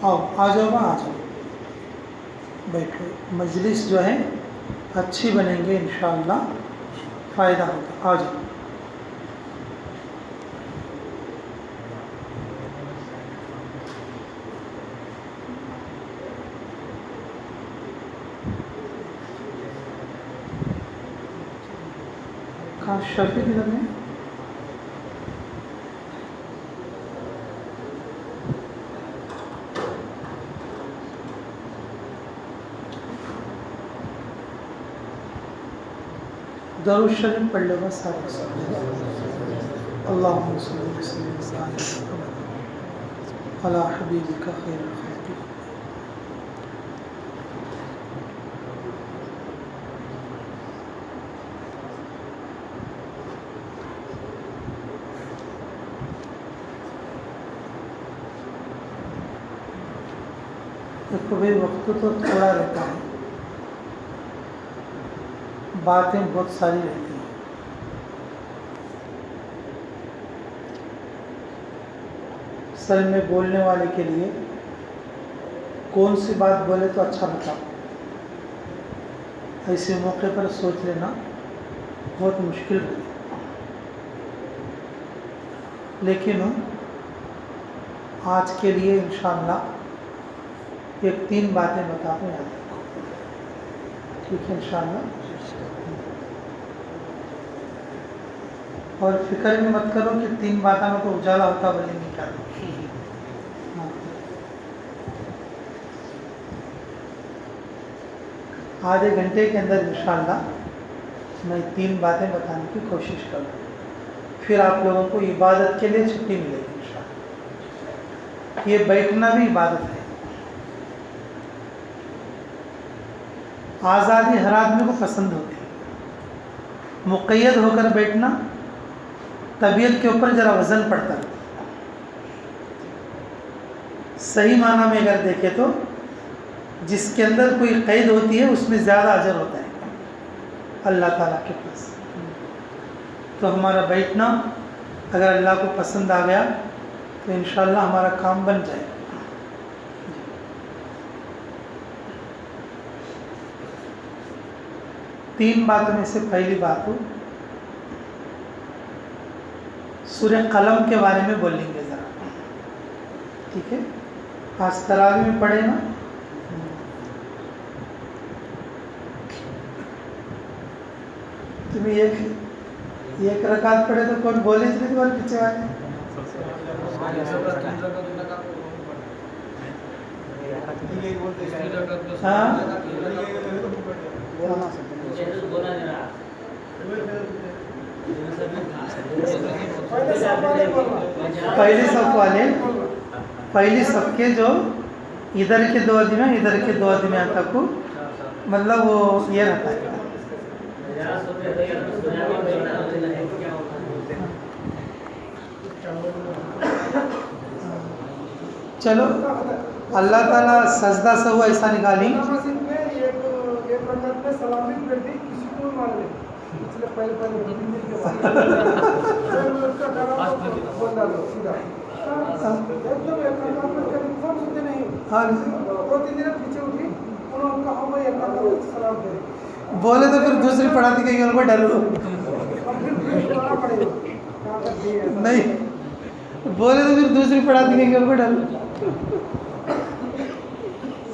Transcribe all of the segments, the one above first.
آؤ آ جاؤ آ جاؤ بیٹھو. مجلس جو ہے اچھی بنیں گے انشاءاللہ، فائدہ ہوگا. آ جاؤ. کہاں شفیع کدھر ہے؟ درود شریف پڑھ لو بس سارے سب. اللہم صلی وسلم علی حبیبک خیر الخلق. دیکھو بھائی وقت تو تھوڑا رہتا ہے، باتیں بہت ساری رہتی ہیں. سر میں بولنے والے کے لیے کون سی بات بولے تو اچھا بتاؤ. ایسے موقع پر سوچ لینا بہت مشکل ہے، لیکن آج کے لیے انشاءاللہ ایک 3 باتیں بتا دوں، یاد رکھو. ٹھیک ہے انشاءاللہ. اور فکر بھی مت کرو کہ 3 باتوں میں تو اجالا ہوتا بولے نہیں کرو. آدھے گھنٹے کے اندر انشاءاللہ میں 3 باتیں بتانے کی کوشش کروں. پھر آپ لوگوں کو عبادت کے لیے چھٹی ملے گی انشاءاللہ. یہ بیٹھنا بھی عبادت ہے. آزادی ہر آدمی کو پسند ہوتی ہے. مقید ہو کر بیٹھنا طبیعت کے اوپر ذرا وزن پڑتا ہے. صحیح معنی میں اگر دیکھیں تو جس کے اندر کوئی قید ہوتی ہے اس میں زیادہ اجر ہوتا ہے اللہ تعالیٰ کے پاس. تو ہمارا بیٹھنا اگر اللہ کو پسند آ گیا تو انشاءاللہ ہمارا کام بن جائے. 3 باتوں میں سے پہلی بات ہو سورہ قلم کے بارے میں بولیں گے ذرا. ٹھیک ہے؟ آج تراویح میں پڑھے نا. تمہیں ایک رکعت پڑھے تو کون بولے تھے تمہارے پیچھے والے؟ ہاں پہلی صف کے جو ادھر کے 2 آدمی ادھر کے 2 آدمی تک کو مطلب وہ یہ رہتا ہے. چلو اللہ تعالیٰ سجدہ سے ہوا ایسا نکالی. بولے تو پھر دوسری پڑھاتی کہ ان کو ڈر لو. نہیں بولے تو پھر دوسری پڑھاتی کہ ان کو ڈر لو.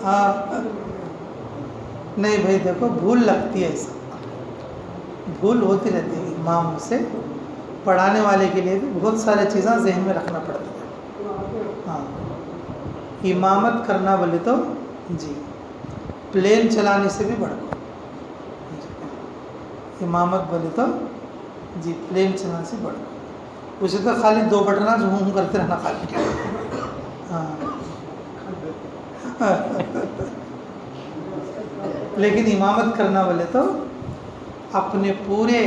ہاں نہیں بھائی دیکھو بھول لگتی ہے، ایسا بھول ہوتی رہتی ہے. امام سے پڑھانے والے کے لیے بھی بہت سارے چیزیں ذہن میں رکھنا پڑتا ہے. ہاں امامت کرنا بولے تو جی پلین چلانے سے بھی بڑھ کو. امامت بولے تو جی پلین چلانے سے بڑھ کو. اسے تو خالی 2 بٹنا جو ہوں کرتے رہنا خالی. ہاں لیکن امامت کرنا بولے تو اپنے پورے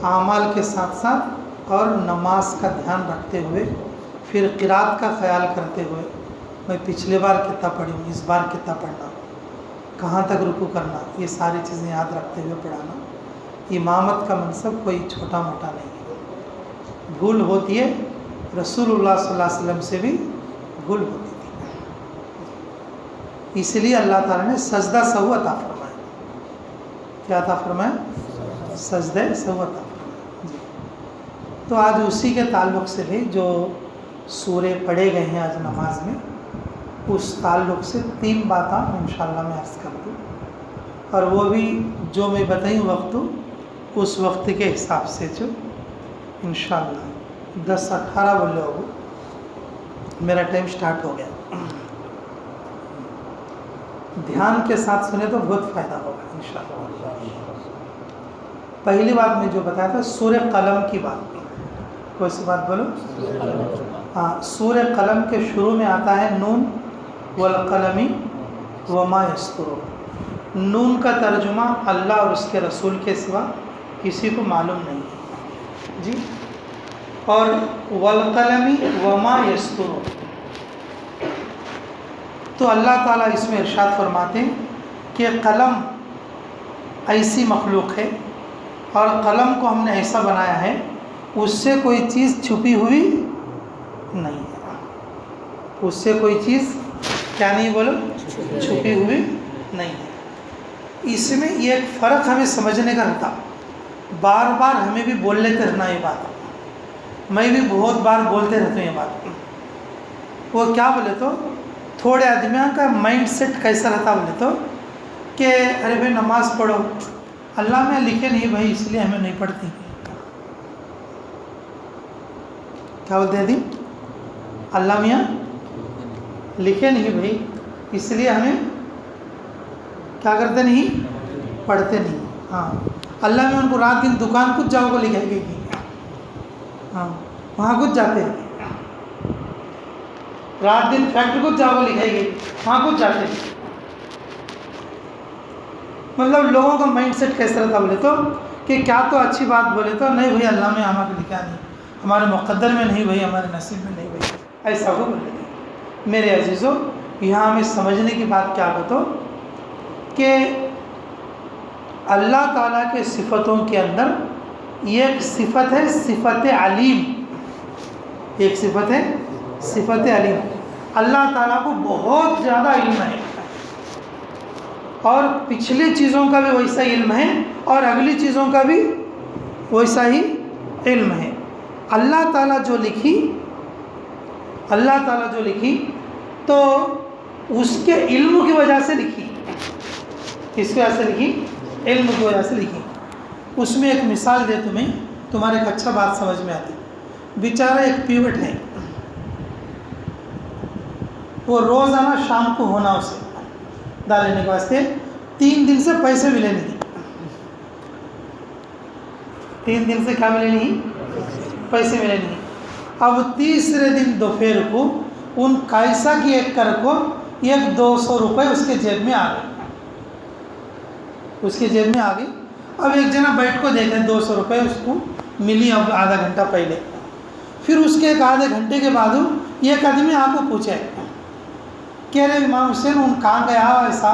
اعمال کے ساتھ ساتھ اور نماز کا دھیان رکھتے ہوئے پھر قرات کا خیال کرتے ہوئے میں پچھلے بار کتنا پڑھی ہوں، اس بار کتنا پڑھنا، کہاں تک رکوع کرنا، یہ ساری چیزیں یاد رکھتے ہوئے پڑھانا. امامت کا منصب کوئی چھوٹا موٹا نہیں ہے. بھول ہوتی ہے، رسول اللہ صلی اللہ علیہ وسلم سے بھی بھول ہوتی تھی. اس لیے اللہ تعالیٰ نے سجدہ سہو عطا فرمایا. کیا عطا فرمایا؟ سجدہ سہو عطا فرمایا. جی تو آج اسی کے تعلق سے بھی جو سورے پڑھے گئے ہیں آج نماز میں، اس تعلق سے 3 باتیں انشاءاللہ میں عرض کر دوں، اور وہ بھی جو میں بتائیں وقت اس وقت کے حساب سے جو انشاءاللہ 10:18 بولے ہو میرا ٹائم سٹارٹ ہو گیا. دھیان کے ساتھ سنے تو بہت فائدہ ہوگا انشاءاللہ. پہلی بات میں جو بتایا تھا سورہ قلم کی بات، کوئی سی بات بولو. ہاں، سورہ قلم کے شروع میں آتا ہے نون والقلم وما یسطرون. نون کا ترجمہ اللہ اور اس کے رسول کے سوا کسی کو معلوم نہیں ہے جی. اور والقلم وما یسطرون، تو اللہ تعالیٰ اس میں ارشاد فرماتے ہیں کہ قلم ایسی مخلوق ہے، اور قلم کو ہم نے ایسا بنایا ہے اس سے کوئی چیز چھپی ہوئی نہیں ہے. اس سے کوئی چیز کیا نہیں بولو، چھپی ہوئی نہیں ہے. اس میں یہ ایک فرق ہمیں سمجھنے کا رہتا. بار بار ہمیں بھی بول لیتے رہنا یہ بات، میں بھی بہت بار بولتے رہتا ہوں یہ بات. وہ کیا بولے تو تھوڑے آدمیوں کا مائنڈ سیٹ کیسا رہتا بولے تو کہ ارے بھائی نماز پڑھو، اللہ میں لکھے نہیں بھائی اس لیے ہمیں نہیں پڑھتی. کیا بولتے ہیں دی؟ اللہ میاں لکھے نہیں بھائی اس لیے ہمیں کیا کرتے نہیں، پڑھتے نہیں. ہاں، اللہ میں ان کو رات دن دکان کچھ جاؤ کو لکھے گی. ہاں، وہاں کچھ جاتے ہیں. رات دن فیکٹری کچھ جاؤ کو لکھے گی، وہاں کچھ جاتے ہیں. مطلب لوگوں کا مائنڈ سیٹ کیسا رہتا بولے تو کہ کیا تو اچھی بات بولے تو نہیں بھائی اللہ میں ہمارا لکھا نہیں، ہمارے مقدر میں نہیں بھائی، ہمارے نصیب میں نہیں بھائی، ایسا ہو بولے. میرے عزیزوں، یہاں ہمیں سمجھنے کی بات کیا بتو کہ اللہ تعالیٰ کے صفتوں کے اندر ایک صفت ہے صفت علیم. ایک صفت ہے صفت علیم. اللہ تعالیٰ کو بہت زیادہ علم ہے، اور پچھلی چیزوں کا بھی ویسا علم ہے اور اگلی چیزوں کا بھی ویسا ہی علم ہے. اللہ تعالیٰ جو لکھی تو اس کے علم کی وجہ سے لکھی. کس کی وجہ سے لکھی؟ علم کی وجہ سے لکھی. اس میں ایک مثال دے تمہارے ایک اچھا بات سمجھ میں آتی. بیچارہ ایک پیوٹ ہے، وہ روزانہ شام کو ہونا اسے ڈال لینے کے واسطے 3 دن سے پیسے ملے نہیں. 3 دن سے کیا ملے نہیں؟ پیسے ملے نہیں. اب تیسرے دن دوپہر کو ان کیسا کی ایک کر کو 200 روپے اس کے جیب میں آ گئی. اب ایک جنا بیٹھ کو دیکھیں 200 روپے اس کو ملی اب آدھا گھنٹہ پہلے. پھر اس کے ایک آدھے گھنٹے کے بعد ایک آدمی آپ کو پوچھے کہہ رہے امام حسین ان کہاں گیا ایسا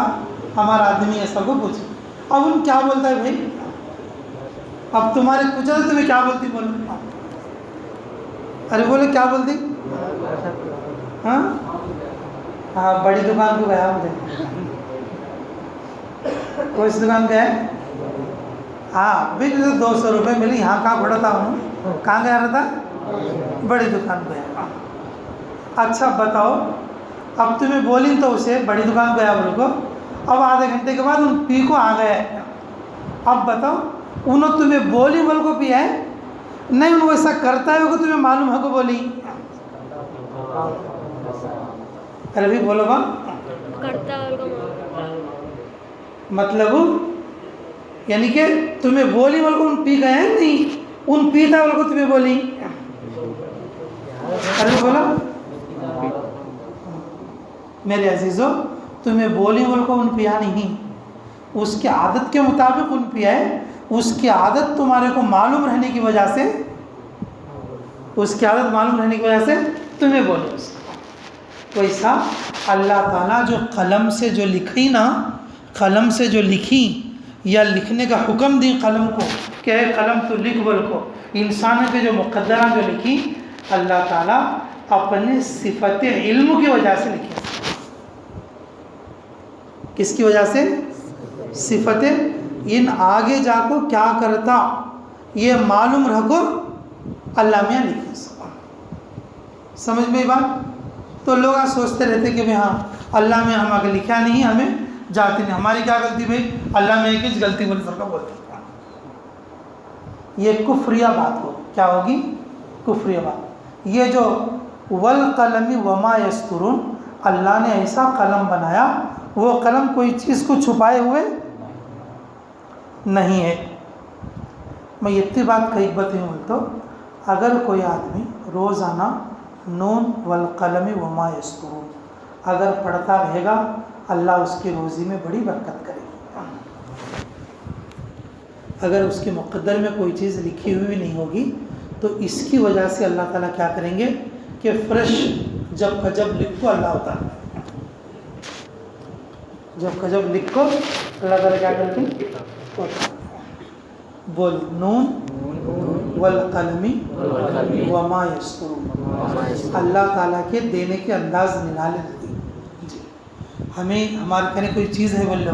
ہمارا آدمی ایسا کو پوچھے. اب ان کیا بولتا ہے بھائی؟ اب تمہارے پوچھا تو تمہیں کیا بولتی؟ بولو. ارے بولے کیا بولتی؟ ہاں بڑی دکان کو گیا مجھے. کوئی سی دکان گیا ہے؟ ہاں بھی 200 روپے ملی. یہاں کہاں پڑا تھا انہوں؟ کہاں گیا رہتا؟ بڑی دکان کو گیا. اچھا بتاؤ، اب تمہیں بولی تو اسے بڑی دکان کو گیا بول کو، اب آدھے گھنٹے کے بعد ان پی کو آ گیا. اب بتاؤ انہوں تمہیں بولی بول کو پیا ہے نہیں، انہوں ایسا کرتا ہے وہ تمہیں معلوم ہے کو بولی. ارے بھی بولو با مطلب یعنی کہ تمہیں بولی بول کو ان پی گئے ہیں نہیں، ان پیتا بول کو تمہیں بولی. ارے بولو میرے عزیزوں، تمہیں بولی بول کو ان پیا نہیں، اس کی عادت کے مطابق ان پیا ہے. اس کی عادت تمہارے کو معلوم رہنے کی وجہ سے، تمہیں بولے. ویسا اللہ تعالیٰ جو قلم سے جو لکھی نا، قلم سے جو لکھی یا لکھنے کا حکم دی قلم کو کہ اے قلم تو لکھ بول کو، انسانوں کے جو مقدرہ جو لکھی اللہ تعالیٰ اپنے صفت علم کی وجہ سے لکھی. کس کی وجہ سے؟ صفت ان آگے جا کو کیا کرتا یہ معلوم رکھو اللہ میاں لکھے. سمجھ میں بات؟ تو لوگ سوچتے رہتے کہ بھائی ہاں اللہ میں ہم آگے لکھا نہیں ہمیں جاتے نہیں, ہماری کیا غلطی بھائی اللہ میں کس غلطی بول سر کا بولتے. یہ کفریہ بات ہو, کیا ہوگی؟ کفریہ بات. یہ جو والقلم وما یسطرون اللہ نے ایسا قلم بنایا, وہ قلم کوئی چیز کو چھپائے ہوئے نہیں ہے. میں اتنی بات کئی بتائی ہوں تو اگر کوئی آدمی روزانہ نون والقلم وما یسطرون اگر پڑھتا رہے گا اللہ اس کی روزی میں بڑی برکت کرے گی. اگر اس کے مقدر میں کوئی چیز لکھی ہوئی نہیں ہوگی تو اس کی وجہ سے اللہ تعالیٰ کیا کریں گے کہ فرش جب کا جب لکھو اللہ ہوتا ہے, جب کا جب لکھو اللہ تعالیٰ کیا کرتے ہیں. بول نون والقلم وما یسطرون. اللہ تعالیٰ کے دینے کے انداز نرالے رہتے ہیں. ہمیں ہمارے کہنے کوئی چیز ہے بول لو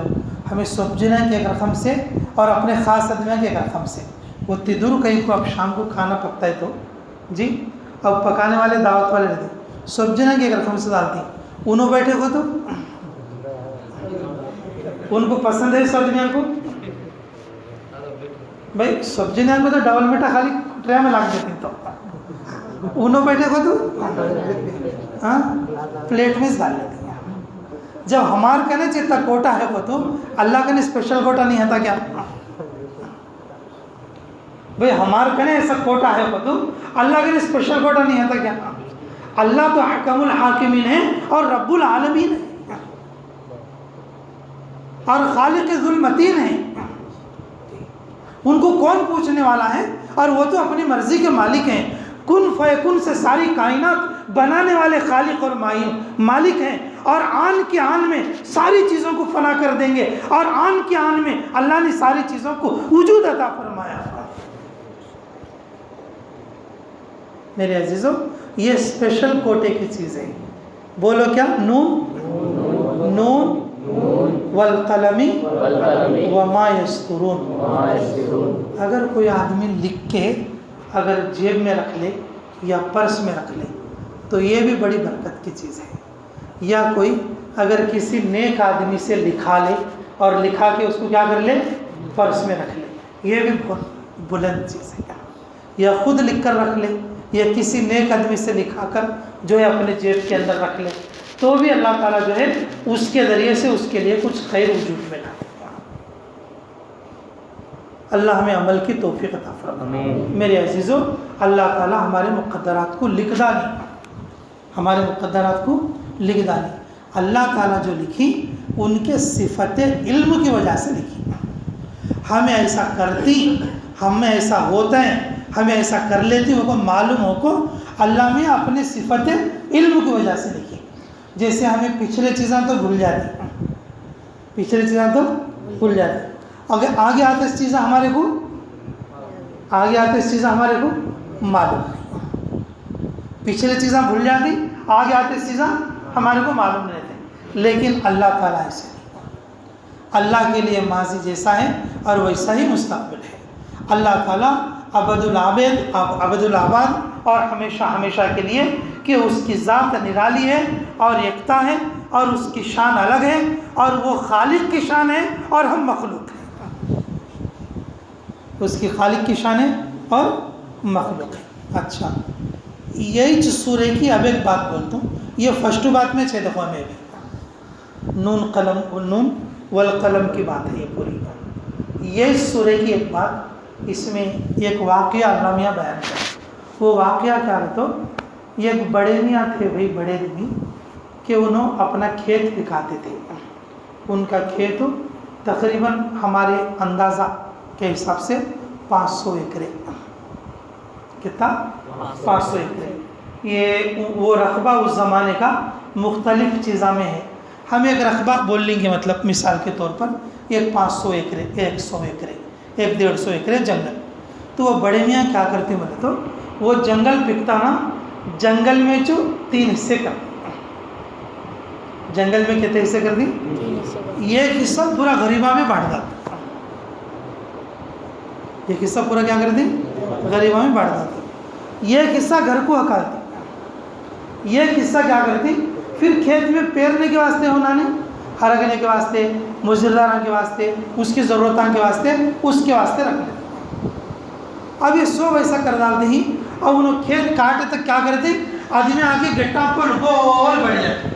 ہمیں سمجھنا ہے کہ ایک رقم سے اور اپنے خاص آدمی کے ایک رقم سے. وہ تدور کہیں کو اب شام کو کھانا پکتا ہے تو جی اب پکانے والے دعوت والے رہتے سمجھنا کہ ایک رقم سے ڈالتی انہوں بیٹھے ہو تو ان کو پسند ہے سبزیاں کو بھائی سبزیاں کو تو ڈبل میٹھا خالی ٹرے میں لاگ دیتی تو انہوں بیٹھے ہو تو پلیٹ میں ڈال لیتی. جب ہمارے کہنے چاہتا کوٹا ہے وہ تو اللہ کہنے اسپیشل کوٹا نہیں ہوتا کیا بھئی ہمارے کہنے ایسا کوٹا ہے وہ تو اللہ کہنے اسپیشل کوٹا نہیں ہوتا کیا. اللہ تو حکم الحاکمین ہے اور رب العالمین ہے اور خالق ذوالمتین ہے. ان کو کون پوچھنے والا ہے اور وہ تو اپنی مرضی کے مالک ہیں. کن فیکن سے ساری کائنات بنانے والے خالق اور مالک ہیں اور آن کی آن میں ساری چیزوں کو فنا کر دیں گے اور آن کی آن میں اللہ نے ساری چیزوں کو وجود عطا فرمایا. میرے عزیزوں یہ اسپیشل کوٹے کی چیز ہے. بولو کیا؟ نون والقلم وما یسطرون. اگر کوئی آدمی لکھ کے اگر جیب میں رکھ لے یا پرس میں رکھ لے تو یہ بھی بڑی برکت کی چیز ہے. یا کوئی اگر کسی نیک آدمی سے لکھا لے اور لکھا کے اس کو کیا کر لے پرس میں رکھ لے یہ بھی بہت بلند چیز ہے. یا خود لکھ کر رکھ لے یا کسی نیک آدمی سے لکھا کر جو ہے اپنے جیب کے اندر رکھ لے تو بھی اللہ تعالیٰ جو ہے اس کے ذریعے سے اس کے لیے کچھ خیر وجود میں لا دے گا. اللہ ہمیں عمل کی توفیق عطا فرمائے. میرے عزیزوں اللہ تعالیٰ ہمارے مقدرات کو لکھ ڈالیں, ہمارے مقدرات کو لکھ ڈالیں. اللہ تعالیٰ جو لکھی ان کے صفت علم کی وجہ سے لکھی. ہمیں ایسا کرتی ہمیں ایسا ہوتا ہے ہمیں ایسا کر لیتی وہ کو معلوم ہو کو اللہ میں اپنے صفت علم کی وجہ سے لکھی. جیسے ہمیں پچھلے چیزیں تو بھول جاتی اگر آگے آتے چیزیں ہمارے کو معلوم نہیں. پچھلے چیزیں بھول جاتی آگے آتے چیزیں ہمارے کو معلوم نہیں رہتے. لیکن اللہ تعالیٰ ایسے نہیں. اللہ کے لیے ماضی جیسا ہے اور ویسا ہی مستقبل ہے. اللہ تعالیٰ ابد الآباد اور ہمیشہ کے لیے کہ اس کی ذات نرالی ہے اور یکتا ہے اور اس کی شان الگ ہے اور وہ خالق کی شان ہے اور ہم مخلوق ہیں. اس کی خالق کی شان ہے اور مخلوق ہے. اچھا یہی سورہ کی اب ایک بات بولتا ہوں. یہ فرسٹ بات میں 6 دفعہ میں بھی نون والقلم کی بات ہے. یہ پوری یہ سورہ کی ایک بات اس میں ایک واقعہ اللہ میاں بیان کرا. وہ واقعہ کیا ہے تو یہ ایک بڑے میاں تھے بھائی بڑے آدمی کہ انہوں اپنا کھیت دکھاتے تھے. ان کا کھیت تقریباً ہمارے اندازہ کے حساب سے 500 ایکڑ. کتنا؟ 500 ایکڑ. یہ وہ رقبہ اس زمانے کا مختلف چیزوں میں ہے. ہم ایک رقبہ بول لیں گے مطلب مثال کے طور پر ایک 500 ایکڑ 100 ایکڑ 150 ایکڑ جنگل. تو وہ بڑے میاں کیا کرتے بولے تو وہ جنگل پکتا نا جنگل میں جو 3 حصے کرتے جنگل میں کتنے حصے کر دی؟ یہ حصہ پورا غریبہ میں بانٹ دیتا، یہ حصہ پورا کیا کر دی؟ غریبہ میں بانٹ دیتا، یہ حصہ گھر کو ہکالتی، یہ حصہ کیا کرتی؟ پھر کھیت میں پیرنے کے واسطے ہونا نہیں، ہرگنے کے واسطے، مزداروں کے واسطے، اس کی ضرورتوں کے واسطے، اس کے واسطے رکھ لیتے۔ اب یہ سو ویسا کر ڈالتے ہی، اب انہوں کھیت کاٹے تک کیا کرتے؟ آدمی آ کے گٹا پر گول بڑھ جاتے،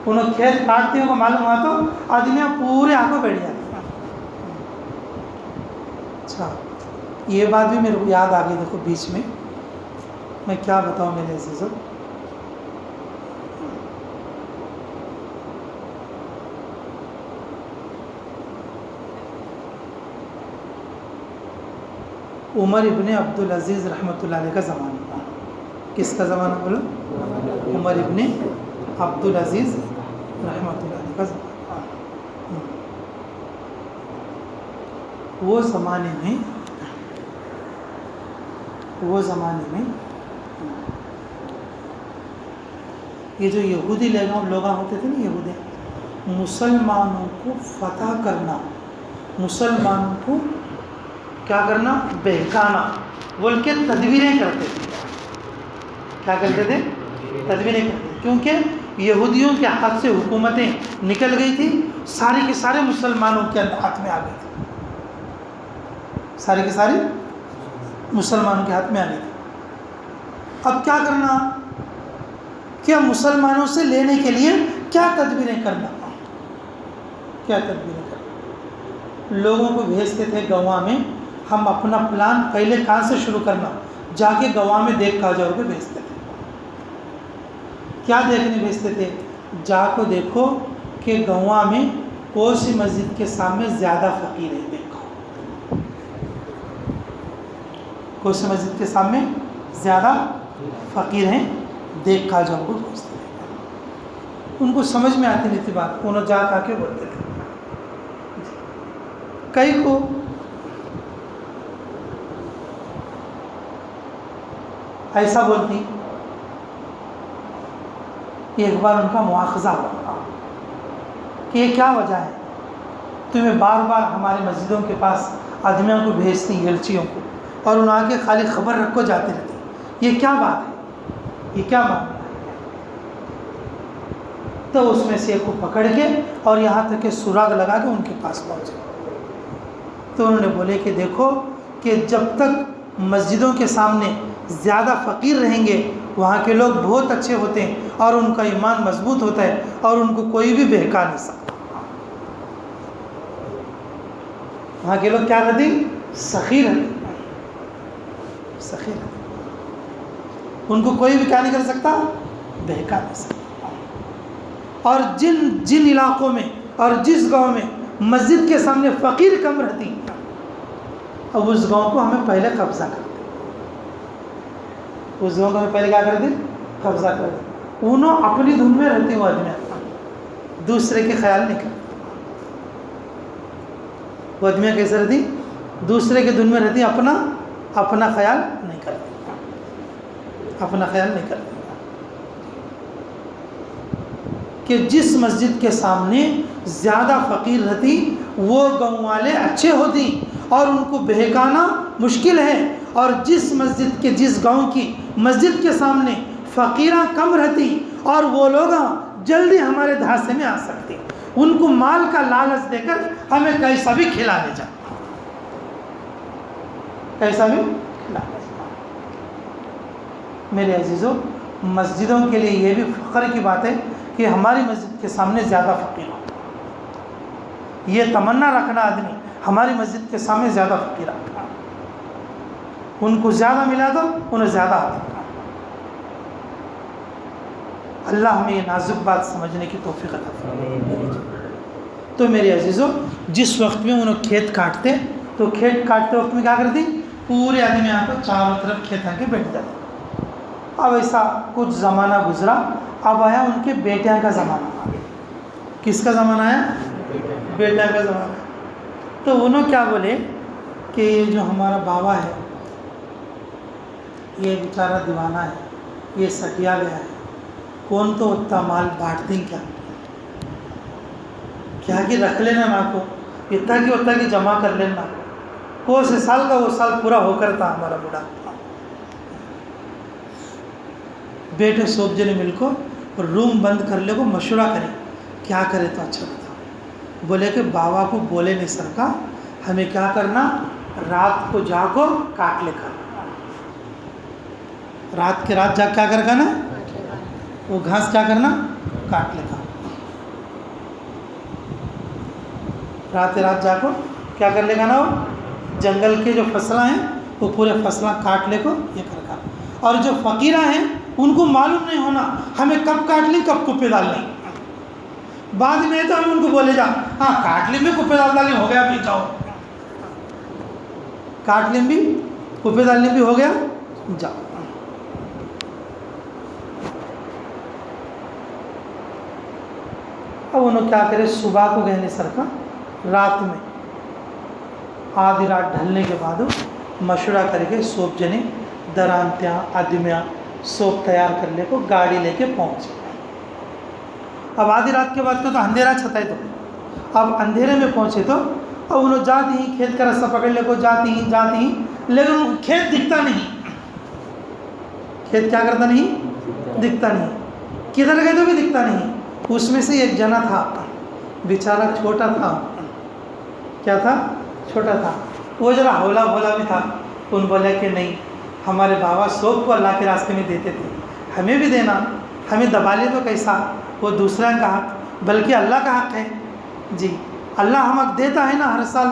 انہوں کھیت کاٹتے ہیں کو معلوم ہوا تو آدمی پورے آ کو بیٹھ جاتے۔ اچھا یہ بات بھی میرے کو یاد آ گئی، دیکھو بیچ میں کیا بتاؤں میرے عزیزوں، عمر ابن عبدالعزیز رحمۃ اللہ علیہ کا زمانہ، کس کا زمانہ بولو؟ عمر ابن عبدالعزیز رحمۃ اللہ علیہ کا زمانہ۔ وہ زمانے میں یہ جو یہودی لوگ ہوتے تھے نا، یہودی، مسلمانوں کو فتح کرنا، مسلمانوں کو کیا کرنا؟ بہکانا بول کے تدبیریں کرتے تھے۔ کیا کرتے تھے؟ تدبیریں کرتے تھے، کیونکہ یہودیوں کے ہاتھ سے حکومتیں نکل گئی تھی، سارے کے سارے مسلمانوں کے ہاتھ میں آ گئی تھی، سارے کے سارے مسلمانوں کے ہاتھ میں آ گئی تھی۔ اب کیا کرنا؟ کیا مسلمانوں سے لینے کے لیے کیا تدبیریں کرنا؟ کیا تدبیریں کرنا؟ لوگوں کو بھیجتے تھے گواہ میں، ہم اپنا پلان پہلے کہاں سے شروع کرنا، جا کے گواہ میں دیکھ کھا جاؤ کے بھیجتے تھے۔ کیا دیکھنے بھیجتے تھے؟ جا کو دیکھو کہ گواہ میں کون سی مسجد کے سامنے زیادہ فقیر ہے، دیکھو کون سی مسجد کے سامنے زیادہ فقیر ہیں، دیکھ کھا جاؤ کو بھیجتے تھے۔ ان کو سمجھ میں آتی نہیں تھی بات، انہوں جا کھا کے بولتے تھے۔ کئی کو ایسا بولتی، ایک بار ان کا مواخذہ ہوا کہ یہ کیا وجہ ہے تمہیں بار بار ہمارے مسجدوں کے پاس آدمیوں کو بھیجتی، ایلچیوں کو، اور ان آ کے خالی خبر رکھو جاتے رہتے، یہ کیا بات ہے، یہ کیا معاملہ ہے؟ تو اس میں سے ایک کو پکڑ کے اور یہاں تک کہ سراغ لگا کے ان کے پاس پہنچے۔ تو انہوں نے بولے کہ دیکھو کہ جب تک مسجدوں کے سامنے زیادہ فقیر رہیں گے، وہاں کے لوگ بہت اچھے ہوتے ہیں اور ان کا ایمان مضبوط ہوتا ہے اور ان کو کوئی بھی بہکا نہیں سکتا۔ وہاں کے لوگ کیا رہتے ہیں؟ سخی رہتے، سخی رہتے، ان کو کوئی بھی کیا نہیں کر سکتا؟ بہکا نہیں سکتا۔ اور جن علاقوں میں اور جس گاؤں میں مسجد کے سامنے فقیر کم رہتی، اب اس گاؤں کو ہمیں پہلے قبضہ کرتے، اس گاؤں کو ہمیں پہلے کیا کرتے؟ قبضہ کرتے۔ انہوں اپنی دھن میں رہتے، وہ آدمی دوسرے کے خیال نہیں کرتے، وہ آدمی کیسے رہتی؟ دوسرے کے دھن میں رہتی، اپنا خیال نہیں کرتے، اپنا خیال نہیں کرتے۔ کہ جس مسجد کے سامنے زیادہ فقیر رہتی وہ گاؤں والے اچھے ہوتی اور ان کو بہکانا مشکل ہے، اور جس مسجد کے جس گاؤں کی مسجد کے سامنے فقیراں کم رہتی اور وہ لوگ جلدی ہمارے دھاسے میں آ سکتے، ان کو مال کا لالچ دے کر ہمیں کیسا بھی کھلا لے جاتا، کیسا بھی کھلا لے جاتا۔ میرے عزیزوں، مسجدوں کے لیے یہ بھی فخر کی بات ہے کہ ہماری مسجد کے سامنے زیادہ فقیر ہو، یہ تمنا رکھنا آدمی ہماری مسجد کے سامنے زیادہ فقیر آتا، ان کو زیادہ ملا تو انہیں زیادہ آتا۔ اللہ ہمیں یہ نازک بات سمجھنے کی توفیق عطا فرمائے۔ تو میرے عزیزوں، جس وقت میں انہوں کھیت کاٹتے تو کھیت کاٹتے وقت میں کیا کرتی؟ پورے آدمی یہاں پر چاروں طرف کھیت آ کے بیٹھ جاتے۔ اب ایسا کچھ زمانہ گزرا، اب آیا ان کے بیٹیاں کا زمانہ۔ کس کا زمانہ آیا؟ بیٹا کا زمانہ۔ تو انہوں کیا بولے کہ یہ جو ہمارا بابا ہے یہ بیچارہ دیوانہ ہے، یہ سٹیا گیا ہے، کون تو اتنا مال بانٹ دیں کیا کہ رکھ لینا ماں کو اتنا کی جمع کر لینا کو سے سال کا وہ سال پورا ہو کر تھا ہمارا بڑا بیٹے سوب جنے مل کو روم بند کر لے کو مشورہ کریں کیا کرے تو اچھا بتا بولے کہ بابا کو بولے نہیں سر کا ہمیں کیا کرنا رات کو جا کو کاٹ لے کر رات کے رات جا کیا کر نا وہ گھاس کیا کرنا کاٹ لے کر رات جا کو کیا کر لے گا نا وہ جنگل کے جو فصلیں ہیں وہ پورے فصلیں کاٹ لے کو یہ کر گا اور جو فقیرہ ہیں ان کو معلوم نہیں ہونا ہمیں کب کاٹ لیں کب کپے ڈال لیں بعد میں تو ہم ان کو بولے جا ہاں کاٹ لیں بھی کپے ڈال ڈالیں ہو گیا بھی جاؤ کاٹ لیں بھی کپے ڈالنے بھی ہو گیا جاؤ اب انہوں کیا کرے صبح کو گئے سر کا رات میں آدھی رات ڈھلنے کے بعد مشورہ کر کے سوپ جنے درانتیاں آدمیاں سوپ تیار کر لے کو گاڑی لے کے پہنچے اب آدھی رات کے بعد تو اندھیرا چھتا ہے تو اب اندھیرے میں پہنچے تو اب انہوں جاتی ہی کھیت کا رستہ پکڑ لے کو جاتی ہی لیکن ان کو کھیت دکھتا نہیں کھیت کیا کرتا نہیں دکھتا نہیں کدھر گئے تو بھی دکھتا نہیں اس میں سے ایک جنا تھا بیچارہ چھوٹا تھا کیا تھا چھوٹا تھا وہ ذرا ہولا بھولا بھی تھا ان بولے کہ نہیں ہمارے بابا سوپ کو اللہ کے راستے میں دیتے تھے ہمیں بھی دینا ہمیں دبا لے تو کیسا وہ دوسرا کا حق بلکہ اللہ کا حق ہے جی اللہ ہمیں دیتا ہے نا ہر سال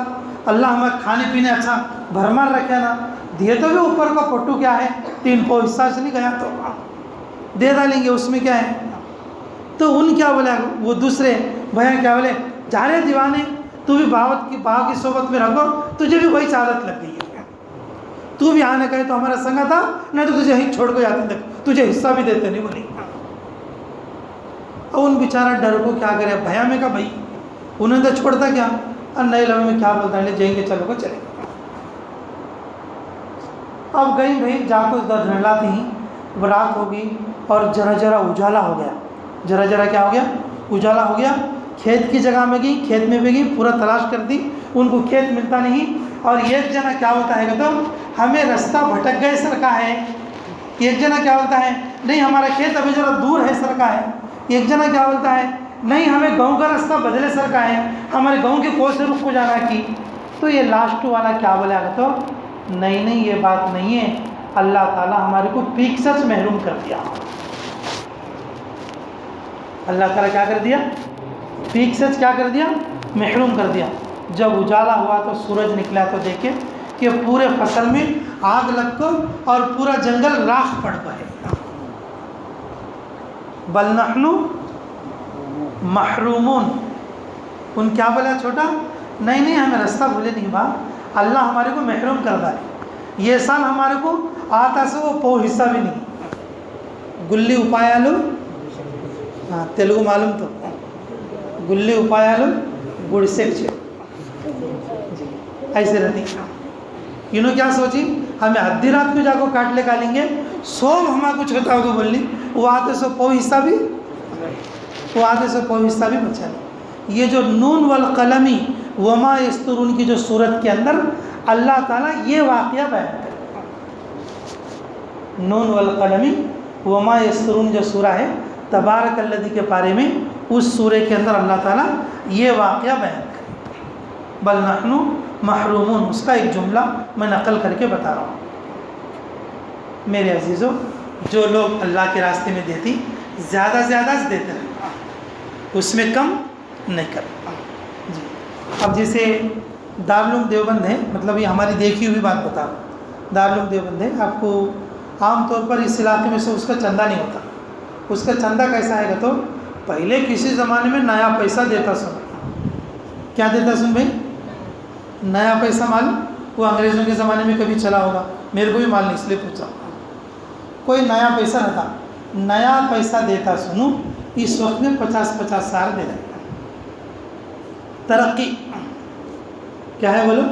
اللہ ہمیں کھانے پینے اچھا بھرمار رکھے نا دیے تو بھی اوپر کا پٹو کیا ہے 3 پو حصہ سے نہیں گیا تو دے ڈالیں گے اس میں کیا ہے تو ان کیا بولے وہ دوسرے بھیا کیا بولے جا رہے دیوانے تو بھی باغ کی صحبت میں رکھو تجھے بھی وہی عادت لگ گئی ہے تو بھی آنے کہے تو ہمارا سنگا تھا نہیں تو تجھے ہی چھوڑ کو جاتے تجھے حصہ بھی دیتے نہیں بولی اور ان بیچارہ ڈر کو کیا کرے بھیا میں کہا بھائی انہیں تو چھوڑتا کیا اور نئے لمحے میں کیا بولتا ہے جائیں گے چلو کو چلے اب گئی بھائی جا کو دھڑلاتی ہی رات ہوگی اور ذرا اجالا ہو گیا ذرا کیا ہو گیا اجالا ہو گیا کھیت کی جگہ میں گئی کھیت میں بھی گئی پورا تلاش کر دی ان کو کھیت ملتا نہیں اور ایک جنا کیا ہوتا ہے کہ تو ہمیں رستہ بھٹک گئے سر کا ہے ایک جنا کیا بولتا ہے نہیں ہمارا کھیت ابھی ذرا دور ہے سر کا ہے ایک جنا کیا بولتا ہے نہیں ہمیں گاؤں کا رستہ بدلے سر کا ہے ہمارے گاؤں کے کو سے رخ کو جانا کی تو یہ لاسٹ والا کیا بولا کہ تو نہیں یہ بات نہیں ہے اللہ تعالیٰ ہمارے کو پیک سچ محروم کر دیا اللہ تعالیٰ کیا کر دیا پیک سچ کیا کر دیا محروم کر دیا جب اجالا ہوا تو سورج نکلا تو دیکھے کہ پورے فصل میں آگ لگ کو اور پورا جنگل راکھ پڑ گئے بل نحن محرومون ان کیا بولا چھوٹا نہیں ہمیں رستہ بھولے نہیں با اللہ ہمارے کو محروم کر دیا یہ سال ہمارے کو آتا سے وہ پو حصہ بھی نہیں گلی اپایالو ہاں تیلگو معلوم تو گلی اپایالو گڑسیک چھے ایسے رہتی انہوں کیا سوچی ہمیں آدھی رات کو جا کو کاٹ لے لیں گے سوب ہمارا کچھ ہوتا ہوگا بولنی وہ آتے سے پو حصہ بھی بچا لیں یہ جو نون والقلمی وما یسترون کی جو صورت کے اندر اللہ تعالیٰ یہ واقعہ بیان کرے نون والقلمی وما یسترون جو سورہ ہے تبارک الذی کے بارے میں اس سورے کے اندر اللہ تعالیٰ یہ واقعہ بیان کرے بل نحن محرومون اس کا ایک جملہ میں نقل کر کے بتا رہا ہوں میرے عزیزوں جو لوگ اللہ کے راستے میں دیتی زیادہ سے دیتے ہیں اس میں کم نہیں کرتا جی اب جیسے دارالعلوم دیوبند ہے مطلب یہ ہماری دیکھی ہوئی بات بتا رہا ہوں دارالعلوم دیوبند ہے آپ کو عام طور پر اس علاقے میں سے اس کا چندہ نہیں ہوتا اس کا چندہ کیسا ہے گا تو پہلے کسی زمانے میں نیا پیسہ دیتا سن کیا دیتا سن بھائی نیا پیسہ مال وہ انگریزوں کے زمانے میں کبھی چلا ہوگا میرے کو بھی مال نہیں اس لیے پوچھا کوئی نیا پیسہ رہتا نیا پیسہ دیتا سنوں اس وقت میں 50 سال دے دیتا ترقی کیا ہے بولو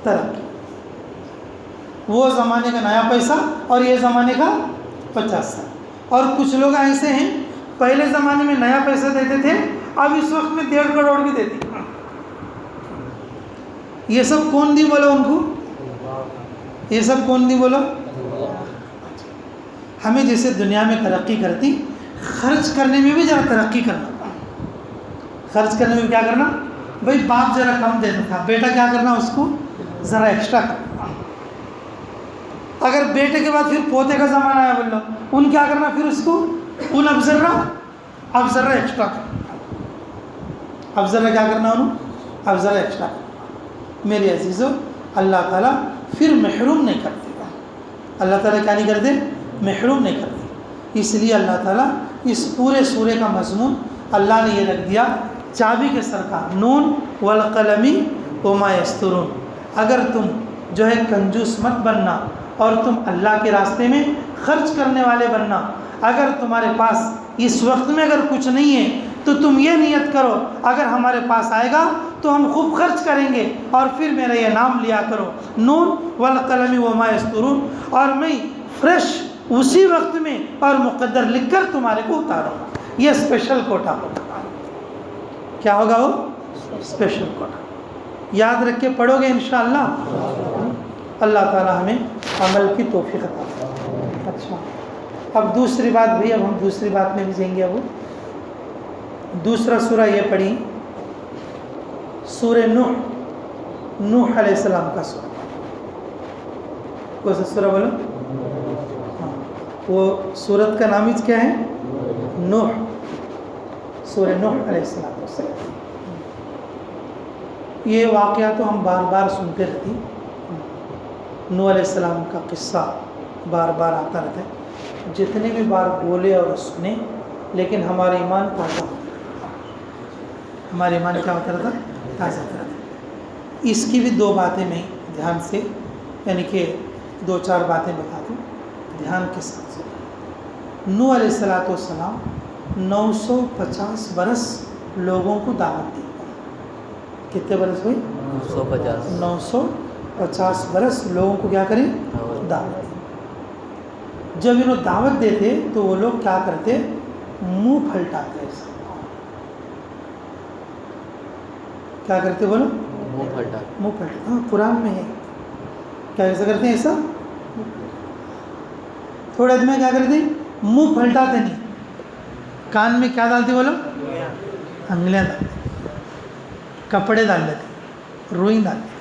ترقی وہ زمانے کا نیا پیسہ اور یہ زمانے کا 50 سال اور کچھ لوگ ایسے ہیں پہلے زمانے میں نیا پیسہ دیتے تھے، اب اس وقت میں 1.5 کروڑ بھی دیتی. یہ سب کون دی بولو ان کو؟ یہ سب کون دی بولو؟ ہمیں جیسے دنیا میں ترقی کرتی، خرچ کرنے میں بھی ذرا ترقی کرنا. خرچ کرنے میں کیا کرنا؟ بھائی باپ ذرا کم دیتا تھا، بیٹا کیا کرنا اس کو ذرا ایکسٹرا کرنا. اگر بیٹے کے بعد پھر پوتے کا زمانہ آیا بولو، ان کیا کرنا پھر اس کو ان اب ذرا ایکسٹرا کرنا. اب ذرا کیا کرنا انہوں؟ اب ذرا ایکسٹرا کرنا. میرے عزیزو، اللہ تعالیٰ پھر محروم نہیں کرتے. اللہ تعالیٰ کیا نہیں کرتے؟ محروم نہیں کرتے. اس لیے اللہ تعالیٰ اس پورے سورے کا مضمون اللہ نے یہ رکھ دیا چابی کے سر کا، نون والقلم وما یسطرون. اگر تم جو ہے کنجوس مت بننا اور تم اللہ کے راستے میں خرچ کرنے والے بننا. اگر تمہارے پاس اس وقت میں اگر کچھ نہیں ہے تو تم یہ نیت کرو اگر ہمارے پاس آئے گا تو ہم خوب خرچ کریں گے اور پھر میرا یہ نام لیا کرو، نون والقلم وما یسطرون، اور میں فریش اسی وقت میں اور مقدر لکھ کر تمہارے کو اتاروں گا. یہ اسپیشل کوٹا ہوگا. کیا ہوگا وہ؟ Special quota. یاد رکھ کے پڑھو گے انشاءاللہ. اللہ تعالی ہمیں عمل کی توفیق عطا فرمائے. اچھا، اب دوسری بات بھی، اب ہم دوسری بات میں بھی جائیں گے. اب دوسرا سورہ یہ پڑھی، سورہ نوح علیہ السلام کا سورہ. کون سا سورہ بولو؟ وہ سورت کا نام کیا ہے؟ نوح. سورہ نوح علیہ السلام. یہ واقعہ تو ہم بار بار سنتے رہتے ہیں. نوح علیہ السلام کا قصہ بار بار آتا رہتا ہے. جتنے بھی بار بولے اور سنے لیکن ہمارا ایمان تازہ ہوتا رہتا. ہمارا ایمان کیا ہوتا رہتا؟ تازہ ہوتا رہتا. اس کی بھی 2 باتیں میں دھیان سے، یعنی کہ 2-4 باتیں بتا دوں دھیان کے ساتھ. نوح علیہ السلام 950 برس لوگوں کو دعوت دی. کتنے برس ہوئی؟ 950 برس لوگوں کو کیا کریں؟ دعوت دی. جب انہوں دعوت دیتے تو وہ لوگ کیا کرتے؟ منہ پھلٹاتے. ایسا کیا کرتے بولو؟ منہ پھلٹاتے. ہاں قرآن میں ہے. کیا ایسا کرتے ہیں؟ ایسا تھوڑے دن میں کیا کرتے ہیں؟ منہ پھلٹاتے نہیں. کان میں کیا ڈالتے بولو؟ انگلیاں ڈالتے، کپڑے ڈال لیتے، روئی ڈال لیتے.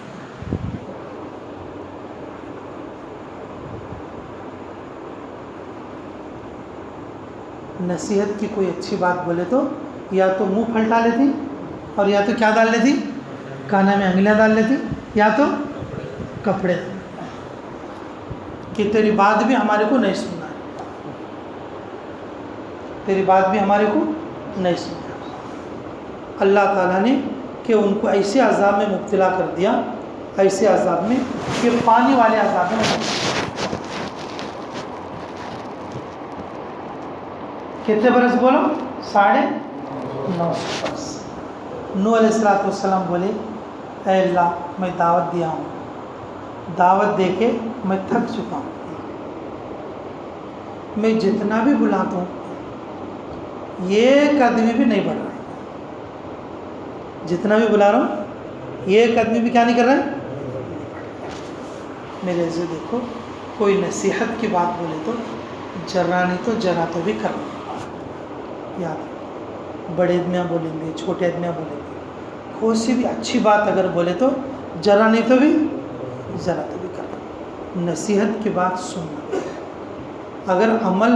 نصیحت کی کوئی اچھی بات بولے تو یا تو منہ پھلٹا لیتی اور یا تو کیا ڈال لیتی؟ کانا میں انگلیاں ڈال لیتی، یا تو کپڑے کہ تیری بات بھی ہمارے کو نہیں سننا ہے، تیری بات بھی ہمارے کو نہیں سننا. اللہ تعالیٰ نے کہ ان کو ایسے عذاب میں مبتلا کر دیا، ایسے عذاب میں کہ پانی والے عذاب میں. کتنے برس بولو؟ 950 برس. نوح علیہ السلام بولے اے اللہ میں دعوت دیا ہوں، دعوت دے کے میں تھک چکا ہوں، میں جتنا بھی بلاتا ہوں ایک آدمی بھی نہیں بڑھ رہا ہے. جتنا بھی بلا رہا ہوں ایک آدمی بھی کیا نہیں کر رہا ہے؟ میرے عزیز دیکھو، کوئی نصیحت کی بات بولے تو جرا نہیں تو جرا تو بھی کرنا. یاد، بڑے آدمیاں بولیں گے، چھوٹے آدمیاں بولیں گے، کوئی سی بھی اچھی بات اگر بولے تو جرا نہیں تو بھی ذرا تو بھی کرنا. نصیحت کی بات سننا. اگر عمل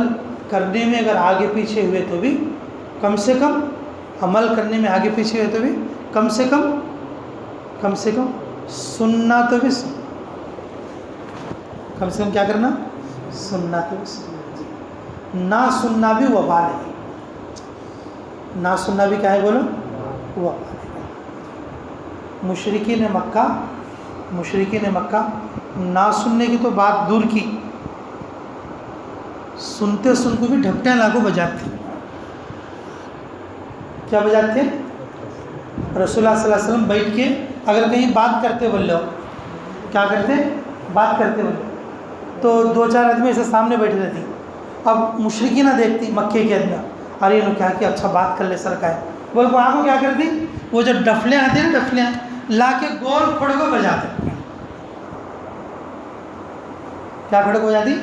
کرنے میں اگر آگے پیچھے ہوئے تو بھی کم سے کم، عمل کرنے میں آگے پیچھے ہوئے تو بھی کم سے کم سننا تو بھی سننا. کم سے کم کیا کرنا؟ سننا تو بھی سننا. نہ سننا بھی وبال ہے. نہ سننا بھی کیا ہے بولو؟ وبال ہے. مشرکین مکہ نہ سننے کی تو بات دور کی، سنتے سنتے بھی ڈھپٹیاں لاکھوں بجاتے. کیا بجاتے ہیں؟ رسول اللہ صلی اللہ علیہ وسلم بیٹھ کے اگر کہیں بات کرتے بولے ہو، کیا کرتے؟ بات کرتے بولے تو 2-4 آدمی ایسے سامنے بیٹھے رہتی. اب مشرکین نہ دیکھتی مکے کے آدمی، ارے انہوں کیا کیا اچھا بات کر لے سر کا ہے بول کو آنکھوں کیا کر دی وہ جو ڈفلیں آتے ہیں نا ڈفلیں لا کے گول کھڑے کو بجاتے کیا کھڑے کو بجاتی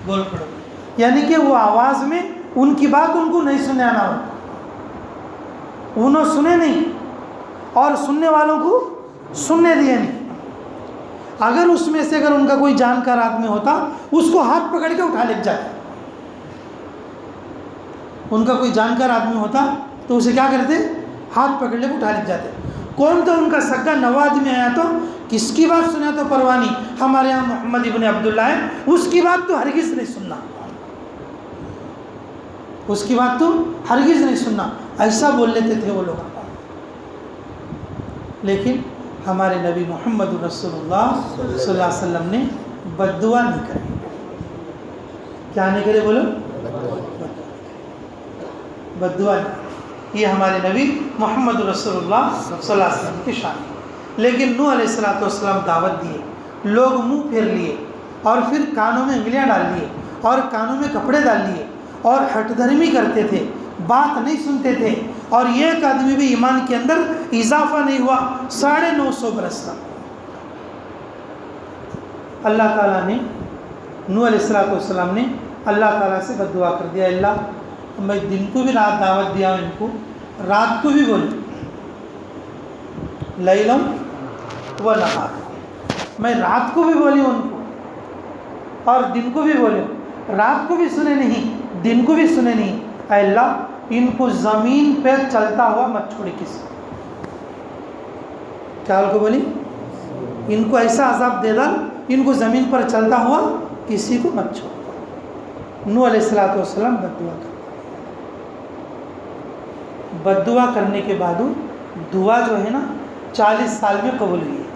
گول کھڑے کو یعنی کہ وہ آواز میں ان کی بات ان کو نہیں سنے آنا ہوتا انہوں سنے نہیں اور سننے والوں کو سننے دیے نہیں اگر اس میں سے اگر ان کا کوئی جانکار آدمی ہوتا اس کو ہاتھ پکڑ کے اٹھا لے جاتا ان کا کوئی جانکار آدمی ہوتا تو اسے کیا کرتے ہاتھ پکڑ لے کے اٹھا لے جاتے کون تو ان کا سگا نوا آدمی آیا تو کس کی بات سنا تو پرواہ نہیں ہمارے یہاں محمد ابن عبداللہ ہے اس کی بات تو ہرگز نہیں سننا اس کی بات تو ہرگز نہیں سننا ایسا بول لیتے تھے وہ لوگ لیکن ہمارے نبی محمد رسول اللہ صلی اللہ علیہ وسلم نے بد دعا نہیں کری کیا نہیں کرے بولو بد دعا نہیں یہ ہمارے نبی محمد رسول اللہ صلی اللہ علیہ وسلم کی شان ہے لیکن نوح علیہ السلام دعوت دیے لوگ منہ پھیر لیے اور پھر کانوں میں انگلیاں ڈال لیے اور کانوں میں کپڑے ڈال لیے اور ہٹ دھرمی کرتے تھے بات نہیں سنتے تھے اور ایک آدمی بھی ایمان کے اندر اضافہ نہیں ہوا 950 برس تک اللہ تعالیٰ نے نوح علیہ السلام نے اللہ تعالیٰ سے بد دعا کر دیا اللہ میں دن کو بھی رات دعوت دیا ان کو رات کو بھی بولوں لیلم و نہار میں رات کو بھی بولی ان کو اور دن کو بھی بولے رات کو بھی سنے نہیں دن کو بھی سنے نہیں اے اللہ ان کو زمین پہ چلتا ہوا مت چھوڑے کسی کیا کو بولی ان کو ایسا عذاب دے ڈال ان کو زمین پر چلتا ہوا کسی کو مت چھوڑ نوح علیہ السلام بد دعا کرتے بد دعا کرنے کے بعد دعا جو ہے نا 40 سال میں قبول ہوئی ہے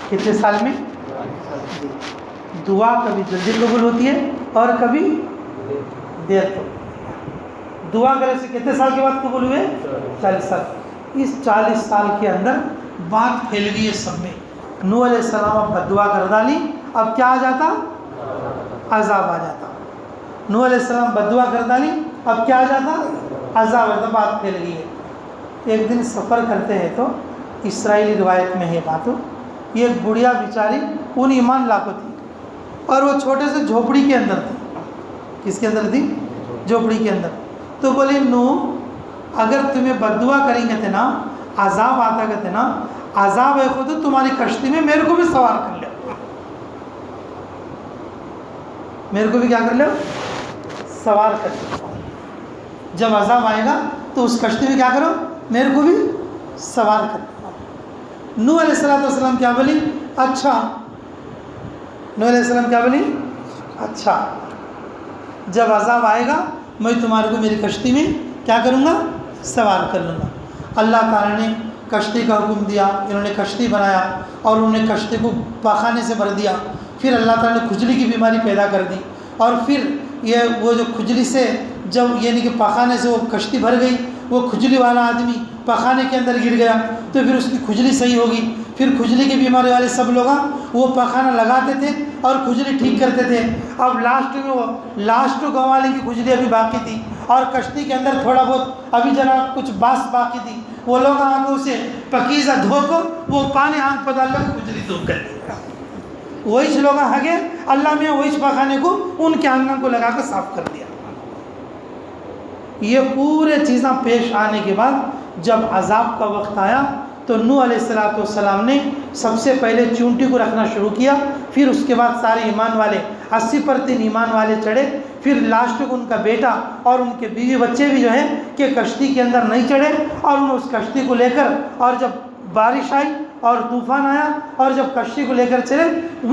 کتنے سال میں دعا کبھی جلدی قبول ہوتی ہے اور کبھی دیر کو دعا کرنے سے کتنے سال کے بعد قبول ہوئے 40 سال اس 40 سال کے اندر بات پھیل گئی ہے سب میں نوح علیہ السلام اب بد دعا کر ڈالی اب کیا آ جاتا عذاب آ جاتا نوح علیہ السلام بد دعا کر ڈالی اب کیا آ جاتا عذاب آتا بات پھیل گئی ہے ایک دن سفر کرتے ہیں تو اسرائیلی روایت میں ہے بات یہ ایک بڑھیا بیچاری ان ایمان لاکھوں تھی اور وہ چھوٹے سے جھوپڑی کے اندر تھی کس کے اندر تھی جھوپڑی کے اندر تو بولے نوح اگر تمہیں بد دعا کریں گے تھے نا عذاب آتا کہتے نا عذاب ہے خود تمہاری کشتی میں میرے کو بھی سوار کر لو میرے کو بھی کیا کر لو سوار کر لو جب عذاب آئے گا تو اس کشتی میں کیا کرو میرے کو بھی سوار کر لو نوح علیہ السلام کیا بولی اچھا نوح علیہ السلام کیا بولی اچھا جب عذاب آئے گا میں تمہارے کو میری کشتی میں کیا کروں گا سوار کر لوں گا اللہ تعالیٰ نے کشتی کا حکم دیا انہوں نے کشتی بنایا اور انہوں نے کشتی کو پاخانے سے بھر دیا پھر اللہ تعالیٰ نے کھجلی کی بیماری پیدا کر دی اور پھر یہ وہ جو کھجلی سے جب یعنی کہ پاخانے سے وہ کشتی بھر گئی وہ کھجلی والا آدمی پاخانے کے اندر گر گیا تو پھر اس کی کھجلی صحیح ہوگی پھر کھجلی کی بیماری والے سب لوگ وہ پاخانہ لگاتے تھے اور کھجلی ٹھیک کرتے تھے اب لاسٹ میں وہ لاسٹ گاؤں والے کی کھجلی ابھی باقی تھی اور کشتی کے اندر تھوڑا بہت ابھی ذرا کچھ باس باقی تھی وہ لوگ آنکھوں سے پکیزہ دھو کر وہ پانی آنکھ پر ڈال کر کھجلی دھو کر دیا وہی لوگ آگے اللہ میں وہی پاخانے کو ان کے آنگن کو لگا کر صاف کر دیا یہ پورے چیزیں پیش آنے کے بعد جب عذاب کا وقت آیا تو نوح علیہ السلام نے سب سے پہلے چونٹی کو رکھنا شروع کیا پھر اس کے بعد سارے ایمان والے 80% ایمان والے چڑھے پھر لاسٹ کو ان کا بیٹا اور ان کے بیوی بچے بھی جو ہیں کہ کشتی کے اندر نہیں چڑھے اور انہوں اس کشتی کو لے کر اور جب بارش آئی اور طوفان آیا اور جب کشتی کو لے کر چلے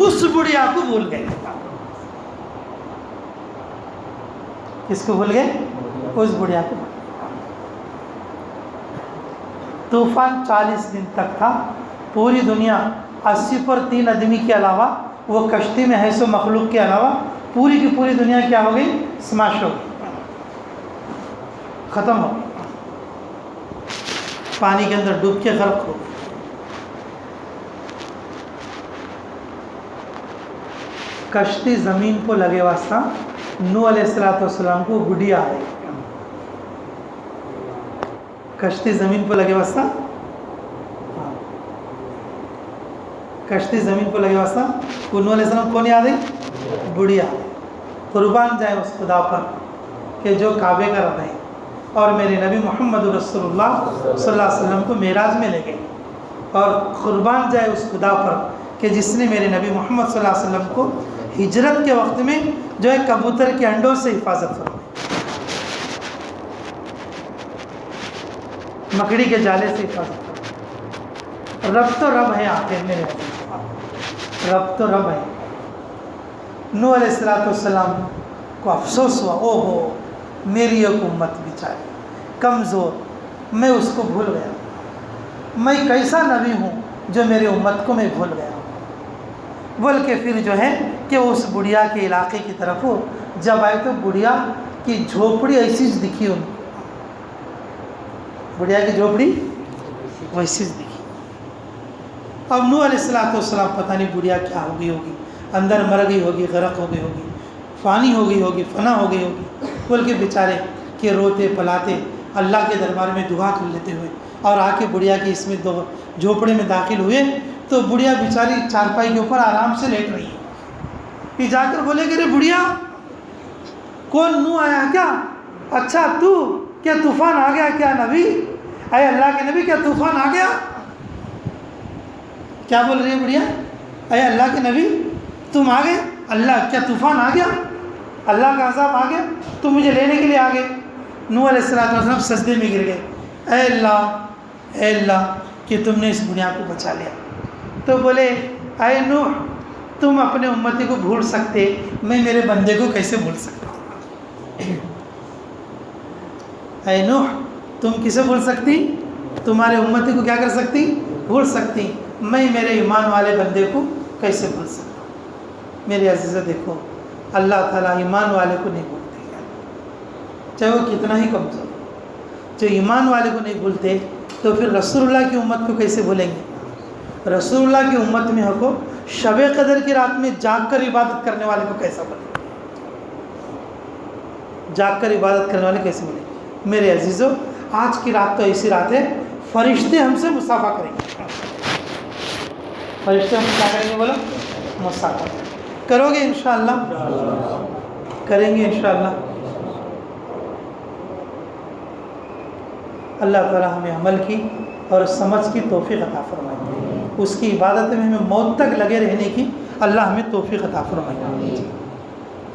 اس بڑھیا کو بھول گئے کس کو بھول گئے اس بڑھیا کو طوفان 40 دن تک تھا پوری دنیا 80% آدمی کے علاوہ وہ کشتی میں ہے سو مخلوق کے علاوہ پوری کی پوری دنیا کیا ہو گئی سماش ہو گئی ختم ہو گئی پانی کے اندر ڈوب کے غرق ہو گئی کشتی زمین کو لگے واسطہ نوح علیہ السلام کو گڈیا آئی کشتی زمین پہ لگے واسطہ، کشتی زمین پہ لگے واسطہ نوح علیہ السلام کون یاد ہے؟ بڑھیا قربان جائے اس خدا پر کہ جو کعبے کا رب ہے اور میرے نبی محمد رسول اللہ صلی اللہ علیہ وسلم کو معراج میں لے گئے، اور قربان جائے اس خدا پر کہ جس نے میرے نبی محمد صلی اللہ علیہ وسلم کو ہجرت کے وقت میں جو ہے کبوتر کے انڈوں سے حفاظت فرمائی، مکڑی کے جالے سے حفاظت فرمائی۔ رب تو رب ہے، آخر میرے رب تو رب ہے۔ نوح علیہ السلام کو افسوس ہوا، او ہو میری ایک امت بیچاری کمزور، میں اس کو بھول گیا، میں کیسا نبی ہوں جو میرے امت کو میں بھول گیا ہوں۔ بول کے پھر جو ہے کہ اس بڑھیا کے علاقے کی طرف ہو، جب آئے تو بڑھیا کی جھوپڑی ایسی دکھی ان کو، بڑھیا کی جھوپڑی ویسی دکھی۔ اب نوح علیہ السلام پتہ نہیں بڑھیا کیا ہو گئی ہوگی، اندر مر گئی ہوگی، غرق ہو گئی ہوگی، فانی ہو گئی ہوگی، فنا ہو گئی ہوگی، بول کے بیچارے کہ روتے پلاتے اللہ کے دربار میں دعا کر لیتے ہوئے اور آ کے بڑھیا کی اس میں دو جھوپڑے میں داخل ہوئے تو بڑھیا بیچاری چارپائی کے اوپر آرام سے لیٹ رہی ہے۔ پھر جا کر بولے کہ رے بڑھیا کون نوح آیا کیا؟ اچھا تو کیا طوفان آ گیا کیا نبی؟ اے اللہ کے نبی کیا طوفان آ گیا؟ کیا بول رہی ہے بڑھیا؟ اے اللہ کے نبی تم آ گئے؟ اللہ کیا طوفان آ گیا؟ اللہ کا عذاب آ گیا؟ تم مجھے لینے کے لیے آ گئے؟ نوح علیہ السلام سجدے میں گر گئے، اے اللہ کہ تم نے اس بڑھیا کو بچا لیا۔ تو بولے اے نوح تم اپنے امتی کو بھول سکتے، میں میرے بندے کو کیسے بھول سکتا ہوں؟ اے نوح تم کسے بھول سکتی؟ تمہارے امتی کو کیا کر سکتی؟ بھول سکتی، میں میرے ایمان والے بندے کو کیسے بھول سکتا ہوں؟ میرے عزیزہ دیکھو اللہ تعالیٰ ایمان والے کو نہیں بھولتے، چاہے وہ کتنا ہی کمزور ہو۔ جو ایمان والے کو نہیں بھولتے تو پھر رسول اللہ کی امت کو کیسے بھولیں گے؟ رسول اللہ کی امت میں ہو شب قدر کی رات میں جاگ کر عبادت کرنے والے کو کیسا بھولیں گے؟ جاگ کر عبادت کرنے والے کیسے بھولیں گے؟ میرے عزیزو آج کی رات تو ایسی رات ہے فرشتے ہم سے مصافحہ کریں گے، فرشتے ہم سے کیا کریں گے؟ بولو مصافحہ کرو گے انشاءاللہ؟ کریں گے انشاءاللہ۔ اللہ تعالی ہمیں عمل کی اور سمجھ کی توفیق عطا فرمائے، اس کی عبادت میں ہمیں موت تک لگے رہنے کی اللہ ہمیں توفیق عطا فرمائے۔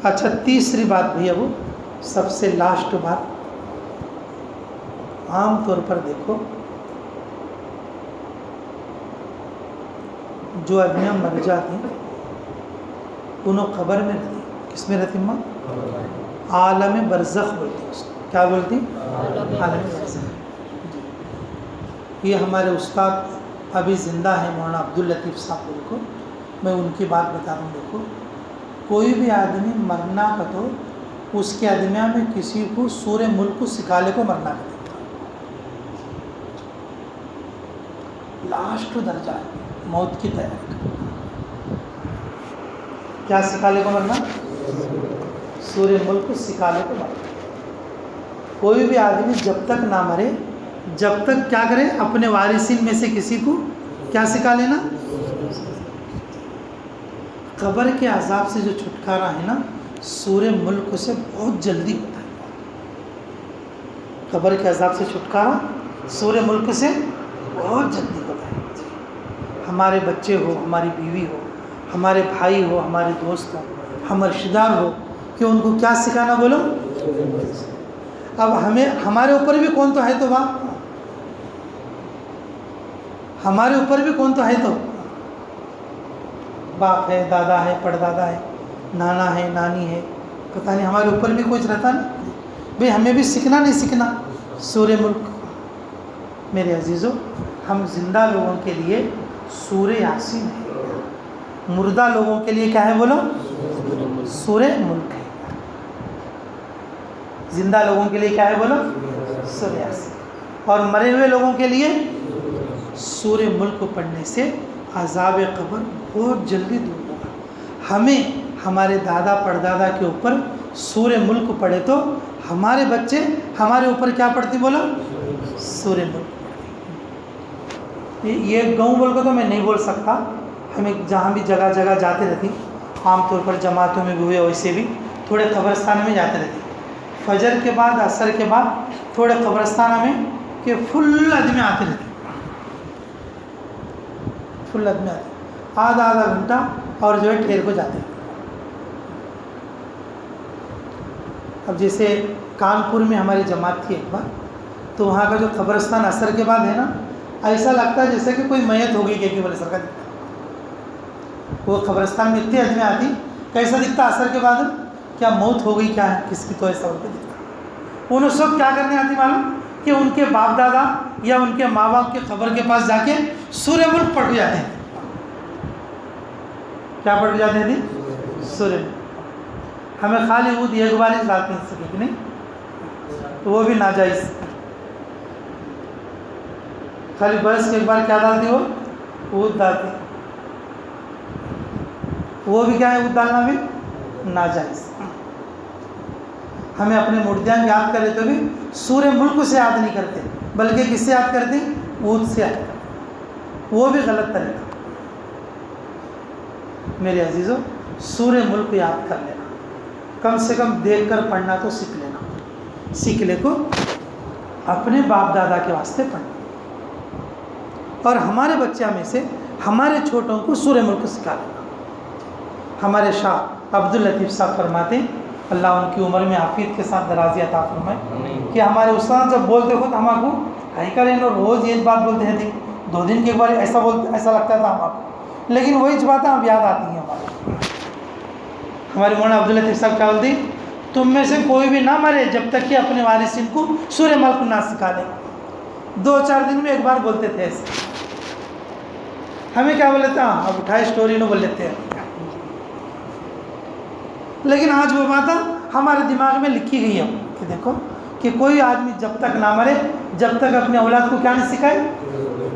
اچھا تیسری بات بھی ابو سب سے لاسٹ بات، عام طور پر دیکھو جو آدمیاں مر جاتی انہوں قبر میں رہتی، کس میں رہتی ماں؟ عالم برزخ بولتی، اس کو کیا بولتی؟ عالم برزخ۔ یہ ہمارے استاد ابھی زندہ ہیں مولانا عبداللطیف صاحب بول کو، میں ان کی بات بتا رہا ہوں۔ دیکھو کوئی بھی آدمی مرنا کا تو اس کے آدمیہ میں کسی کو سورہ ملک کو سکھالے کو مرنا کا دیتا، لاسٹ درجہ ہے موت کی تیاری کا۔ کیا سکھالے کو مرنا؟ سورہ ملک کو سکھالے کو مرنا۔ کوئی بھی آدمی جب تک نہ مرے جب تک کیا کرے؟ اپنے وارثین میں سے کسی کو کیا سکھا لینا؟ قبر کے عذاب سے جو چھٹکارا ہے نا سورہ ملک سے بہت جلدی ہوتا ہے۔ قبر کے عذاب سے چھٹکارا سورہ ملک سے بہت جلدی ہوتا ہے۔ ہمارے بچے ہو، ہماری بیوی ہو، ہمارے بھائی ہو، ہمارے دوست ہو، ہم رشتہ دار ہو، کہ ان کو کیا سکھانا بولو؟ اب ہمارے اوپر بھی کون تو ہے تو باپ، ہمارے اوپر بھی کون تو ہے تو باپ ہے، دادا ہے، پڑدادا ہے، نانا ہے، نانی ہے، پتہ نہیں ہمارے اوپر بھی کچھ رہتا نا بھئی ہمیں بھی سیکھنا نہیں سیکھنا سورہ ملک۔ میرے عزیزو ہم زندہ لوگوں کے لیے سورہ یاسین ہے، مردہ لوگوں کے لیے کیا ہے بولو؟ سورہ ملک ہے۔ زندہ لوگوں کے لیے کیا ہے بولو؟ سورہ یاسین۔ اور مرے ہوئے لوگوں کے لیے سورہ ملک کو پڑھنے سے عذاب قبر بہت جلدی دور ہوگا۔ ہمیں ہمارے دادا پردادا کے اوپر سورہ ملک پڑھے تو ہمارے بچے ہمارے اوپر کیا پڑھتی بولو؟ سورہ ملک. یہ گاؤں بول کو تو میں نہیں بول سکتا، ہمیں جہاں بھی جگہ جگہ جاتے رہتی، عام طور پر جماعتوں میں بھی ہوئے، ویسے بھی تھوڑے قبرستان میں جاتے رہتی. فجر کے بعد عصر کے بعد تھوڑے قبرستان میں کہ فل آدمی آتے رہتے، فل آدمی آتے، آدھا گھنٹہ اور جو ہے ٹھہر کو جاتے. اب جیسے کانپور میں ہماری جماعت تھی ایک بار، تو وہاں کا جو قبرستان عصر کے بعد ہے نا، ایسا لگتا ہے جیسے کہ کوئی میت ہو گئی کہ بولے سر کا دکھتا. وہ قبرستان میں اتنے آدمی آتی، کیسا دکھتا عصر کے بعد؟ کیا موت ہو گئی کیا ہے کس کی، تو ایسا دکھتا. انہوں سب کیا کرنے آتی معلوم؟ کہ ان کے باپ دادا یا ان کے ماں باپ کے قبر کے پاس جا کے سورہ ملک پڑھ کے جاتے ہیں. کیا پڑھ کے جاتے ہیں؟ سورہ ملک. ہمیں خالی عود ایک بار ہی ڈالتے ہیں سکے کہ نہیں، تو وہ بھی ناجائز. خالی برس کے ایک بار کیا ڈالتی ہو؟ عود ڈالتی. وہ بھی کیا ہے؟ عود ڈالنا بھی ناجائز. ہمیں اپنے مردیاں یاد کرے تو بھی سورہ ملک سے یاد نہیں کرتے، بلکہ کس سے یاد کرتے؟ عود سے یاد کرتے. وہ بھی غلط طریقہ. میرے عزیزوں، سورہ ملک یاد کر لینا، کم سے کم دیکھ کر پڑھنا تو سیکھ لینا. سیکھ لے کو اپنے باپ دادا کے واسطے پڑھنا. اور ہمارے بچہ میں سے ہمارے چھوٹوں کو سورہ ملک سکھا دینا. ہمارے شاہ عبداللطیف صاحب فرماتے ہیں، اللہ ان کی عمر میں عافیت کے ساتھ درازی عطا فرمائے، کہ ہمارے استاد جب بولتے ہو تو ہم کو روز یہ بات بولتے ہیں، 2 دن کے بعد ایسا بولتے، ایسا لگتا تھا ہم آپ کو، لیکن وہی باتیں اب یاد آتی ہیں ہمارے مولانا عبداللطیف صاحب کیا بولتے ہیں؟ تم میں سے کوئی بھی نہ مرے جب تک کہ اپنے وارثین کو سورہ ملک نہ سکھا دے. 2-4 دن میں ایک بار بولتے تھے ایسے. ہمیں کیا بول لیتے ہیں؟ اب اٹھائے اسٹوری نو بول لیتے ہیں. لیکن آج وہ بات ہمارے دماغ میں لکھی گئی ہے کہ دیکھو کہ کوئی آدمی جب تک نہ مرے، جب تک اپنے اولاد کو کیا نہیں سکھائے،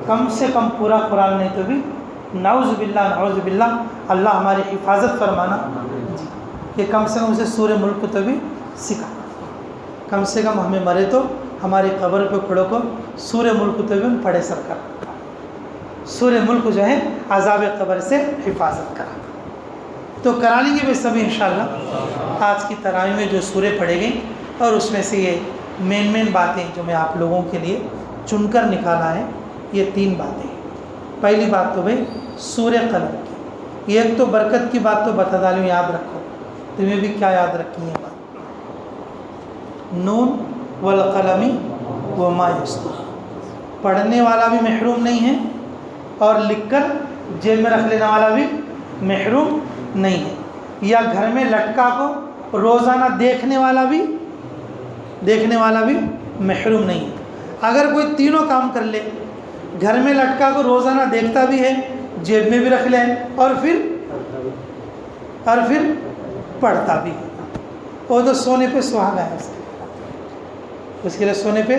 کم سے کم پورا قرآن نہیں تو بھی نعوذ باللہ اللہ ہماری حفاظت فرمانا، کہ کم سے کم اسے سورہ ملک کو تو بھی سکھانا. کم سے کم ہمیں مرے تو ہماری قبر پہ کھڑو کو سورہ ملک کو تو بھی ہم پڑھے سر کر. سورہ ملک جو ہے عذاب قبر سے حفاظت کرا. تو کرا لیں گے بھائی سبھی انشاءاللہ. آج کی تراویح میں جو سورے پڑھے گئے، اور اس میں سے یہ مین باتیں جو میں آپ لوگوں کے لیے چن کر نکالا ہے، یہ 3 باتیں. پہلی بات تو بھائی سورہ قلم کی. ایک تو برکت کی بات تو بتا ڈالوں، یاد رکھو. تمہیں بھی کیا یاد رکھی ہے بات؟ نون والقلم وما یسطرون. پڑھنے والا بھی محروم نہیں ہے، اور لکھ کر جیب میں رکھ لینے والا بھی محروم نہیں ہے. یا گھر میں لٹکا کو روزانہ دیکھنے والا بھی محروم نہیں ہے. اگر کوئی تینوں کام کر لے، گھر میں لٹکا کو روزانہ دیکھتا بھی ہے، جیب میں بھی رکھ لے، اور پھر پڑھتا بھی ہے، وہ تو سونے پہ سہاگا ہے. اس کے لیے سونے پہ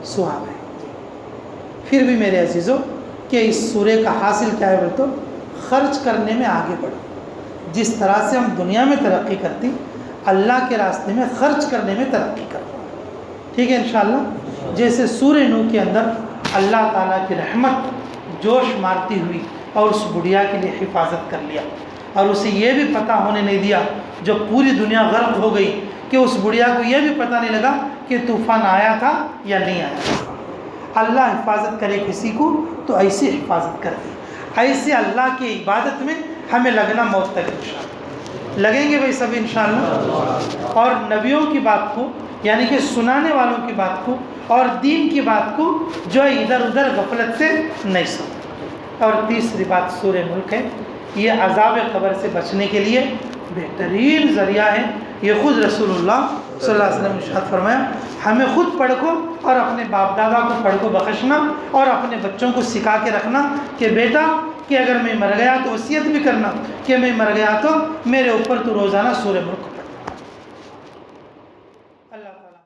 سہاگا ہے. پھر بھی میرے عزیزوں کہ اس سورے کا حاصل کیا ہے بولے تو خرچ کرنے میں آگے بڑھو. جس طرح سے ہم دنیا میں ترقی کرتی، اللہ کے راستے میں خرچ کرنے میں ترقی کرو. ٹھیک ہے انشاءاللہ. جیسے سورہ نوح کے اندر اللہ تعالیٰ کی رحمت جوش مارتی ہوئی اور اس بڑھیا کے لیے حفاظت کر لیا، اور اسے یہ بھی پتہ ہونے نہیں دیا جب پوری دنیا غرق ہو گئی کہ اس بڑھیا کو یہ بھی پتہ نہیں لگا کہ طوفان آیا تھا یا نہیں آیا تھا. اللہ حفاظت کرے کسی کو تو ایسی حفاظت کرتے. ایسے اللہ کی عبادت میں ہمیں لگنا موت تک انشاءاللہ. لگیں گے بھائی سب انشاءاللہ. اور نبیوں کی بات کو، یعنی کہ سنانے والوں کی بات کو اور دین کی بات کو جو ادھر ادھر غفلت سے نہیں سن. اور تیسری بات سورہ ملک ہے. یہ عذاب قبر سے بچنے کے لیے بہترین ذریعہ ہے. یہ خود رسول اللہ صلی اللہ علیہ وسلم نے ارشاد فرمایا، ہمیں خود پڑھ کو اور اپنے باپ دادا کو پڑھ کو بخشنا، اور اپنے بچوں کو سکھا کے رکھنا کہ بیٹا کہ اگر میں مر گیا تو وصیت بھی کرنا کہ میں مر گیا تو میرے اوپر تو روزانہ سورہ ملک پڑھ. اللہ تعالیٰ